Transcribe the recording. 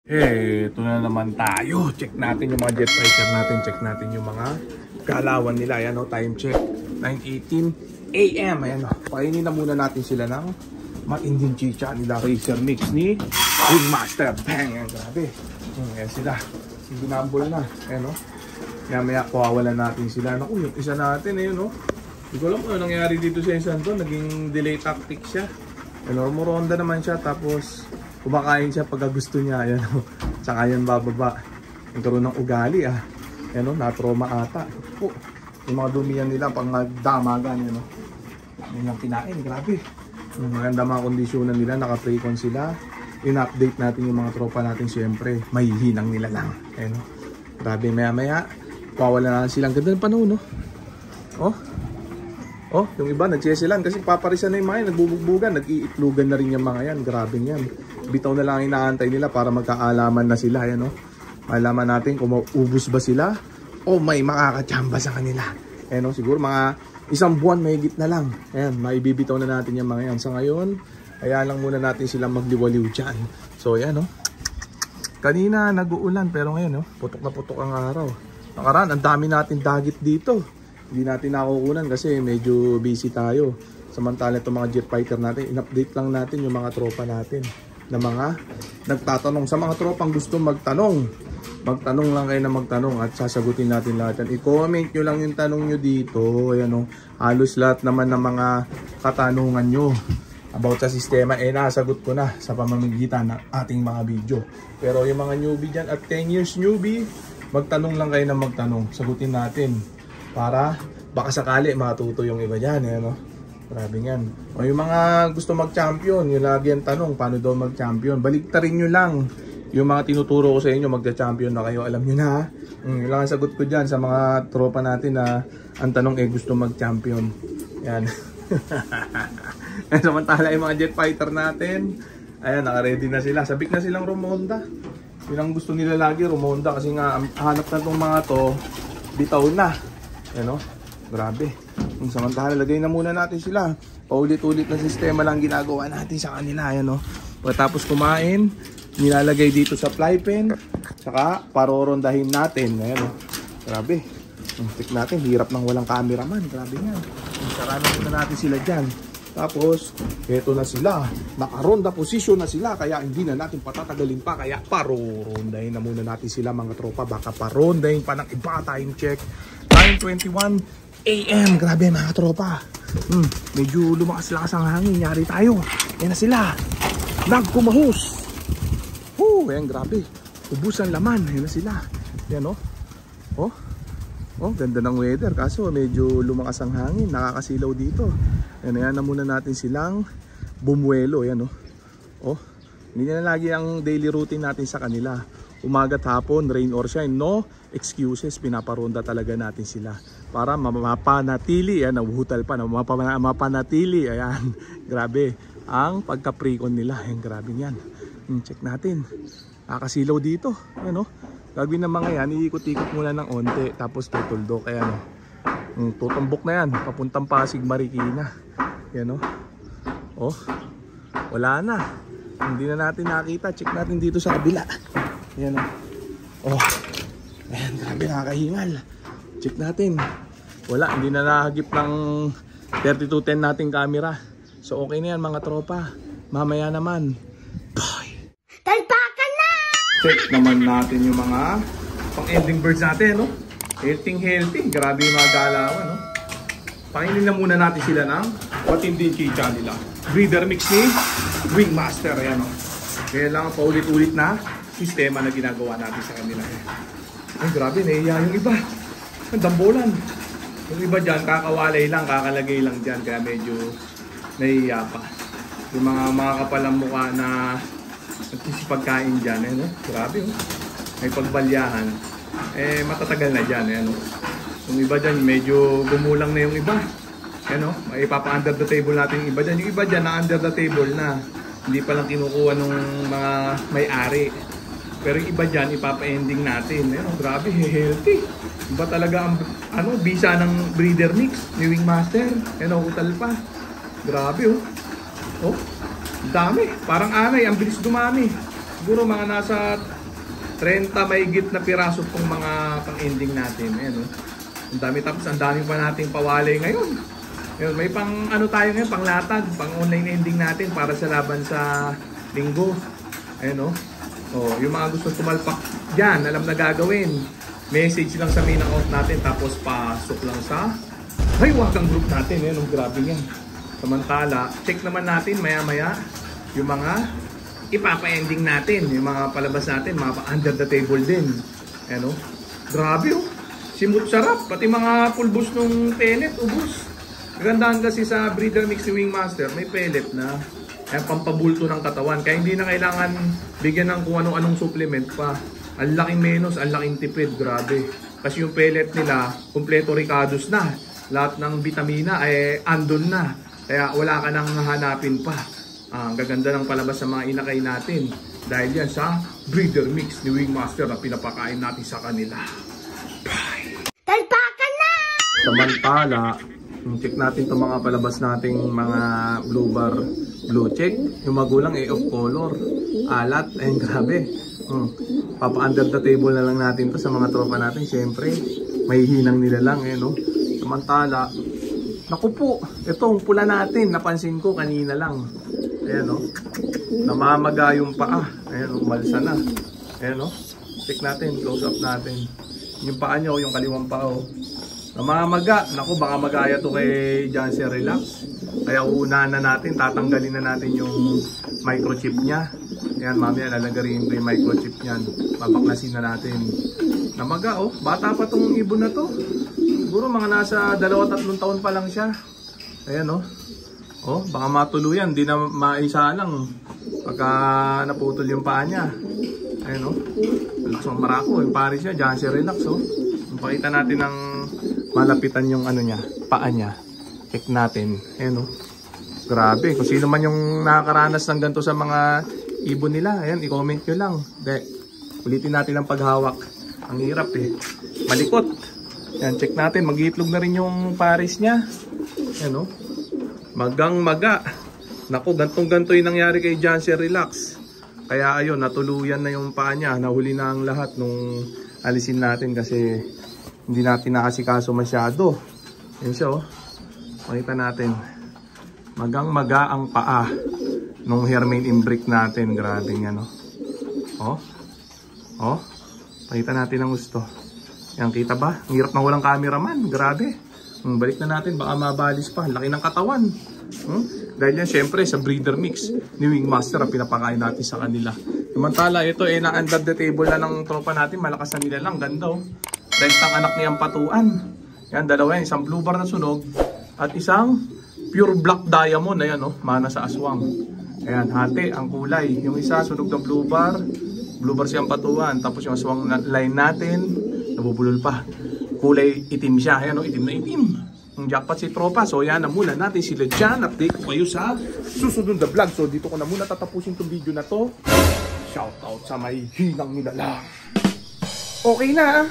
Ito na naman tayo. Check natin yung mga jet fighter natin. Check natin yung mga galawan nila. Ayan o, time check. 9:18 AM. Ayan o. Painin na muna natin sila ng matinding chicha nila. Racer mix ni Wingmaster. Bang! Ayan, grabe. Ayan sila. Ginambol na. Ayan o. Maya kawawalan natin sila. Naku, yung isa natin ayun o. Hindi ko alam kung nangyari dito sa isang to. Naging delay tactic siya. Ayan, muronda naman siya. Tapos kumakain siya pagka gusto niya. Ayan o. Tsaka yan bababa. Nagkaroon ng ugali ah. Ayan o. Na-trauma ata. Po. Yung mga dumiyan nila pang damagan. Ayan o. Ayan yung kinain. Grabe. Yung maganda mga kondisyonan nila. Naka-precon sila. In-update natin yung mga tropa natin. Siyempre, may hinang nila lang. Ayan o. Grabe. Maya-maya. Pawala na silang ganda ng panahon no. Oh. Oh, yung iba nagsisilan kasi paparisan na yung mga yan, nagbubugbugan, nag-iitlugan na rin yung mga yan. Grabe yan. Bitaw na lang inaantay nila para magkaalaman na sila. Yan, no? Malaman natin kung maubos ba sila o may makakachamba sa kanila. Ayan, no? Siguro mga isang buwan may higit na lang. Ayan, maibibitaw na natin yung mga yan. Sa ngayon, kaya lang muna natin silang magliwaliw dyan. So, ayan, no? Kanina nag-uulan pero ngayon, no? Putok na putok ang araw. Nakaraan, ang dami natin dagit dito. Hindi natin nakukunan kasi medyo busy tayo. Samantala itong mga jet fighter natin, in-update lang natin yung mga tropa natin na mga nagtatanong. Sa mga tropang gusto magtanong, magtanong lang kayo na magtanong at sasagutin natin lahat yan. I-comment nyo lang yung tanong nyo dito. Ayan o, halos lahat naman ng mga katanungan nyo about sa sistema, nasagot ko na sa pamamagitan ng ating mga video. Pero yung mga newbie dyan at 10 years newbie, magtanong lang kayo na magtanong. Sagutin natin. Para baka sakali matuto yung iba dyan, no? Grabe yan. O yung mga gusto mag-champion, yung lagi ang tanong, paano daw mag-champion? Baliktarin nyo lang yung mga tinuturo ko sa inyo, magka-champion na kayo. Alam nyo na, ha? Yun lang ang sagot ko dyan sa mga tropa natin na ang tanong gusto mag-champion. Yan. Samantala yung mga jet fighter natin, ayan, naka-ready na sila. Sabik na silang rumonda. Yun ang gusto nila lagi, rumonda. Kasi nga, hanap na itong mga to, bitaw na. Ano? Grabe. Samantala, lagay na muna natin sila. Paulit-ulit na sistema lang ginagawa natin sa kanila. Ano? Pagkatapos kumain, nilalagay dito sa fly pen. Saka parorondahin natin. Ayan, grabe. Check natin. Hirap ng walang cameraman. Grabe nga. Sarana muna natin sila dyan. Tapos, eto na sila. Nakaronda position na sila. Kaya hindi na natin patatagalin pa. Kaya parorondahin na muna natin sila mga tropa. Baka parondahin pa ng iba. Time check. 9:21 AM. Grabe mga tropa. Medyo lumakas-lakas ang hangin. Nyari tayo. Yan na sila. Nagkumahos. Ayan, grabe. Ubus ang laman. Yan na sila. Yan, oh. Oh, ganda ng weather. Kaso medyo lumakas ang hangin. Nakakasilaw dito. Yan na muna natin silang bumuelo. Yan, oh. Oh, hindi na lagi ang daily routine natin sa kanila. Umaga't hapon, rain or shine, no excuses, pinaparonda talaga natin sila para mapanatili, ayan, nahuhutal pa, mapanatili, ayan, grabe, ang pagka-precon nila, ayan, grabe yan. Check natin, nakasilaw dito, ano, gagawin ng mga yan, iikot-ikot muna ng onte, tapos tutuldok, ayan, tutumbok na yan, papuntang Pasig, Marikina, ayan, oh, wala na, hindi na natin nakita, check natin dito sa kabila. Ayan o. Oh. Ayan, grabe, nakakahingal. Check natin. Wala, hindi na nakagip ng 3210 nating camera. So okay na yan mga tropa. Mamaya naman. Bye! Talpakan na! Check naman natin yung mga pang-ending birds natin, no? Healthy. Grabe yung mga galawan, no? Pakinin na muna natin sila ng matinding chicha nila. Breeder mix ni Wingmaster. Ayan, no? Kaya lang paulit-ulit na sistema na ginagawa natin sa kanila. Ay, grabe, nahiya yung iba. Ang dambolan. Yung iba dyan, kakawalay lang, kakalagay lang dyan. Kaya medyo nahiya pa. Yung mga kapalang mukha na nagkisipagkain dyan. No? Grabe, oh. May pagbalyahan. Matatagal na dyan. No? Yung iba dyan, medyo gumulang na yung iba. No? May papa-under the table natin yung iba dyan. Yung iba dyan, na-under the table na. Hindi pa lang kinukuha ng mga may-ari. Pero yung iba dyan, ipapa-ending natin. Grabe, healthy. Iba talaga ang bisa ng breeder mix ni Wingmaster. Utal pa. Grabe, oh. Oh, dami. Parang anay, ang bilis dumami. Siguro mga nasa 30 mahigit na piraso pong mga pang-ending natin. Ayan, oh. Ang dami, tapos ang dami pa nating pawalay ngayon. Ayun, may pang ano tayo ngayon, pang latag, pang online ending natin para sa laban sa linggo. Ayan, oh. Oh, yung mga gusto tumalpak dyan, alam na gagawin. Message lang sa main account natin, tapos pasok lang sa Hiwagang group natin. Ayan, oh, grabe yan. Samantala, check naman natin maya-maya yung mga ipapa-ending natin, yung mga palabas natin, mga under the table din. Ayan, oh. Grabe, oh. Simut sarap, pati mga pulbos nung pellet, ubos. Magandaan kasi sa breeder mix ni Wingmaster, may pellet na. Kaya pampabulto ng katawan. Kaya hindi na kailangan bigyan ng kung anong supplement pa. Ang laking menos, ang laking tipid, grabe. Kasi yung pellet nila, kompleto ricados na. Lahat ng vitamina ay andon na. Kaya wala ka nang hanapin pa. Ang gaganda ng palabas sa mga inakay natin. Dahil yan sa breeder mix ni Wingmaster na pinapakain natin sa kanila. Bye! Talpakan na! Samantala, check natin itong mga palabas nating mga blue bar, blue check. Yung magulang off color. Alat, ayun, grabe. Papa-under the table na lang natin to sa mga tropa natin. Siyempre, may hinang nila lang. No? Samantala, naku po, itong pula natin, napansin ko kanina lang. Ayan, no? Namamaga yung paa. Ayan, umalsa na. Ayan, no? Check natin, close up natin. Yung paa nyo, yung kaliwang paa, oh. Namamaga. Naku, baka magaya to kay Janssen Relax. Kaya uunahan na natin, tatanggalin na natin yung microchip niya. Ayan, mamaya lalagarin ko yung microchip niyan. Babaklasin na natin. Namaga, oh. Bata pa tong ibon na to. Siguro mga nasa 2-3 taon pa lang siya. Ayan, oh. Oh, baka matuluyan. Di na maisa lang. Pagka naputol yung paa niya. Ayan, oh. Relax ang marako. Yung pare siya, Janssen Relax, oh. Pakita natin ng malapitan yung ano niya, paa niya. Check natin. Ayan, oh. Grabe. Kung sino man yung nakakaranas ng ganito sa mga ibon nila, ayan, i-comment nyo lang. De, ulitin natin ang paghawak. Ang hirap, eh. Malikot. Ayan, check natin. Mag-iitlog na rin yung pares niya. Ayan, oh. Magang-maga. Naku, gantong-ganto yung nangyari kay Janssen Relax. Kaya ayun, natuluyan na yung paa niya. Nahuli na ang lahat nung alisin natin kasi hindi natin nakasikaso masyado. Yan siya, oh. Makita natin. Magang-maga ang paa nung Hermain imbric natin. Grabe nga, no? Oh. Oh. Pakita natin ang gusto. Yan, kita ba? Ang hirap ng walang cameraman. Grabe. Balik na natin. Baka mabalis pa. Laki ng katawan. Dahil yan, syempre, sa breeder mix ni Wingmaster ang pinapakain natin sa kanila. Samantala, ito na-under the table na ng tropa natin. Malakas na nila lang. Ganda, oh. Rentang anak niyang patuan. Yan, dalawa yan. Isang blue bar na sunog at isang pure black diamond. Ayan, oh. Mana sa aswang. Ayan, hati ang kulay. Yung isa, sunog ng blue bar. Blue bar siyang patuan. Tapos yung aswang line natin, nabubulol pa. Kulay itim siya. Ayan, oh. Itim na itim. Ang jackpot si tropa. So yan na muna natin sila dyan. Update ko kayo sa susunod na vlog. So dito ko na muna tatapusin itong video na to. Shoutout sa may hinang nilalang. Okay na, ah.